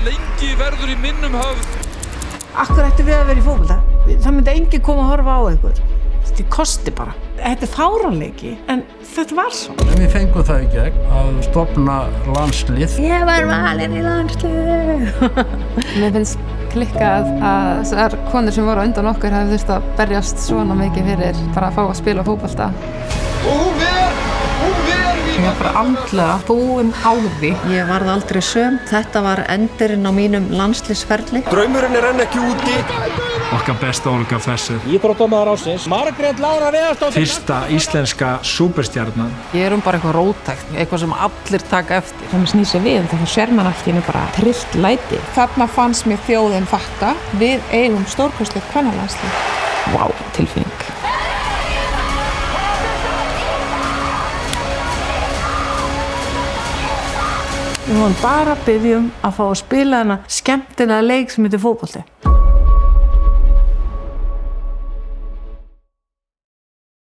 lengi verður í minnum höfð. Akkur ættu við að vera í fótbolta? Það myndi enginn koma að horfa á ykkur. Þetta kosti bara. Þetta fáránleiki, en þetta var svo. En við fengum það í gegn að stofna landslið. Ég var valinn í landslið. Mér finnst klikkað að þessar konur sem voru á undan okkur hafi þurft að berjast svona mikið fyrir bara að fá að spila fótbolta. Og hún ver Ég var bara andlega búin á því. Ég varð aldrei söm. Þetta var endurinn á mínum landsliðsferli. Draumurinn enn ekki úti. Okkar besta Olga Fessur. Íþróttamaður ársins. Margrét Lára Viðarsdóttir. Fyrsta íslenska súperstjarnan. Ég bara eitthvað róttækt, eitthvað sem allir taka eftir. Það snýr sig við, þá sér mann allt í einu bara trillt læti. Þarna fannst mér þjóðin fatta, við eigum stórkostlegt kvennalandslið. Vá, tilfinning. Við vorum bara að biðja að fá að spila þennan skemmtilega leik sem heitir fótbolti.